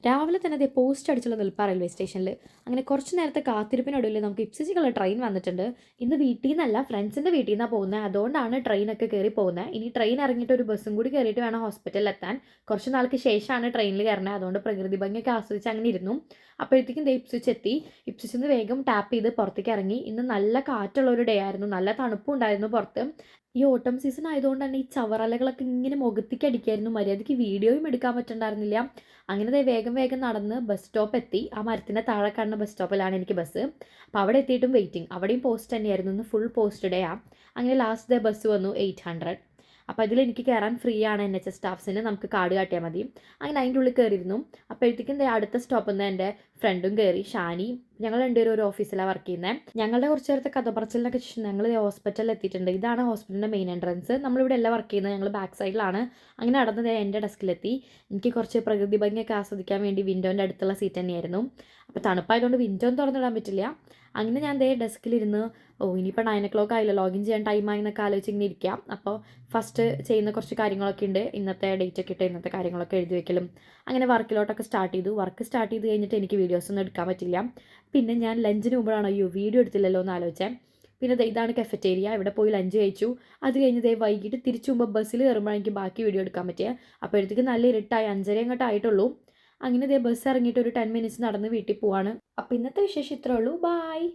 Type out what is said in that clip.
രാവിലെ തന്നെ ദേ post അടിച്ചുള്ള നിൽപ്പാ railway സ്റ്റേഷനിൽ. അങ്ങനെ കുറച്ച് നേരത്തെ കാത്തിരിപ്പിനൊടുവിൽ നമുക്ക് ഇപ്സിച്ചിക്കുള്ള ട്രെയിൻ വന്നിട്ടുണ്ട്. ഇന്ന് വീട്ടിൽ നിന്നല്ല ഫ്രണ്ട്സിൻ്റെ വീട്ടിൽ നിന്നാണ് പോകുന്നത്. അതുകൊണ്ടാണ് ട്രെയിനൊക്കെ കയറി പോകുന്നത്. ഇനി ട്രെയിൻ ഇറങ്ങിയിട്ട് ഒരു ബസ്സും കൂടി കയറിയിട്ട് വേണം ഹോസ്പിറ്റലിൽ എത്താൻ. കുറച്ച് നാൾക്ക് ശേഷമാണ് ട്രെയിനിൽ കയറുന്നത്. അതുകൊണ്ട് പ്രകൃതി ഭംഗിയൊക്കെ ആസ്വദിച്ച് അങ്ങനെ ഇരുന്നു. അപ്പോഴത്തേക്കും ദേ ഇപ്സിച്ച് എത്തി. ഇപ്സിച്ചിൽ നിന്ന് വേഗം ടാപ്പ് ചെയ്ത് പുറത്തേക്ക് ഇറങ്ങി. ഇന്ന് നല്ല കാറ്റുള്ള ഒരു ഡേ ആയിരുന്നു. നല്ല തണുപ്പും ഉണ്ടായിരുന്നു പുറത്ത്. ഈ ഓട്ടം സീസൺ ആയതുകൊണ്ട് തന്നെ ഈ ചവറലകളൊക്കെ ഇങ്ങനെ മുഖത്തേക്ക് അടിക്കായിരുന്നു. മര്യാദയ്ക്ക് വീഡിയോയും എടുക്കാൻ പറ്റുന്നുണ്ടായിരുന്നില്ല. അങ്ങനെ ദേ വേഗം വേഗം നടന്ന് ബസ് സ്റ്റോപ്പ് എത്തി. ആ മരത്തിൻ്റെ താഴെ കാണുന്ന ബസ് സ്റ്റോപ്പിലാണ് എനിക്ക് ബസ്. അപ്പോൾ അവിടെ എത്തിയിട്ടും വെയിറ്റിംഗ്. അവിടെയും പോസ്റ്റ് തന്നെയായിരുന്നു. ഇന്ന് ഫുൾ പോസ്റ്റ് ഡേ ആണ്. അങ്ങനെ ലാസ്റ്റ് ഡേ ബസ് വന്നു 800. അപ്പോൾ അതിലെനിക്ക് കയറാൻ ഫ്രീ ആണ്. NHS സ്റ്റാഫ്സിന് നമുക്ക് കാർഡ് കാട്ടിയാൽ മതി. അങ്ങനെ അതിൻ്റെ ഉള്ളിൽ കയറിയിരുന്നു. അപ്പോഴത്തേക്കും ദേ അടുത്ത സ്റ്റോപ്പിൽ നിന്ന് എൻ്റെ ഫ്രണ്ടും കയറി, ഷാനി. ഞങ്ങൾ രണ്ടുപേരും ഒരു ഓഫീസിലാണ് വർക്ക് ചെയ്യുന്നത്. ഞങ്ങളുടെ കുറച്ച് നേരത്തെ കഥ പറച്ചിലിനൊക്കെ ശേഷം ഞങ്ങൾ ഹോസ്പിറ്റലിൽ എത്തിയിട്ടുണ്ട്. ഇതാണ് ഹോസ്പിറ്റലിൻ്റെ മെയിൻ എൻട്രൻസ്. നമ്മളിവിടെ എല്ലാം വർക്ക് ചെയ്യുന്നത്. ഞങ്ങൾ ബാക്ക് സൈഡിലാണ്. അങ്ങനെ നടന്നത് എൻ്റെ ഡെസ്കിലെത്തി. എനിക്ക് കുറച്ച് പ്രകൃതി ഭംഗിയൊക്കെ ആസ്വദിക്കാൻ വേണ്ടി വിൻഡോൻ്റെ അടുത്തുള്ള സീറ്റ് തന്നെയായിരുന്നു. അപ്പോൾ തണുപ്പായതുകൊണ്ട് വിൻഡോ ഒന്നും തുറന്നിടാൻ പറ്റില്ല. അങ്ങനെ ഞാൻ ദേ ഡെസ്കിലിരുന്ന് ഇനിയിപ്പോൾ 9 o'clock ആയില്ല, ലോഗിൻ ചെയ്യാൻ ടൈമായി എന്നൊക്കെ ആലോചിച്ച് ഇങ്ങനെ ഇരിക്കാം. അപ്പോൾ ഫസ്റ്റ് ചെയ്യുന്ന കുറച്ച് കാര്യങ്ങളൊക്കെ ഉണ്ട്. ഇന്നത്തെ ഡേറ്റ് ഒക്കെ ഇട്ട് ഇന്നത്തെ കാര്യങ്ങളൊക്കെ എഴുതി വെക്കലും അങ്ങനെ വർക്കിലോട്ടൊക്കെ സ്റ്റാർട്ട് ചെയ്തു. വർക്ക് സ്റ്റാർട്ട് ചെയ്ത് കഴിഞ്ഞിട്ട് എനിക്ക് വീഡിയോസ് ഒന്നും എടുക്കാൻ പറ്റില്ല. പിന്നെ ഞാൻ ലഞ്ചിന് മുമ്പാണ് വീഡിയോ എടുത്തില്ലല്ലോ എന്ന് ആലോചിച്ചേ. പിന്നെ ഇതാണ് കഫറ്റേരിയ. ഇവിടെ പോയി ലഞ്ച് കഴിച്ചു. അത് കഴിഞ്ഞ് വൈകിട്ട് തിരിച്ചു പോകുമ്പോൾ ബസ്സിൽ കയറുമ്പോൾ എനിക്ക് ബാക്കി വീഡിയോ എടുക്കാൻ പറ്റിയത്. അപ്പോഴത്തേക്ക് നല്ല ഇരുട്ടായി, 5:30 അങ്ങോട്ട് ആയിട്ടുള്ളൂ. അങ്ങനെ ബസ് ഇറങ്ങിയിട്ട് ഒരു 10 minutes നടന്ന് വീട്ടിൽ പോവാണ്. അപ്പോൾ ഇന്നത്തെ വിശേഷം ഇത്രേ ഉള്ളൂ. ബായ്.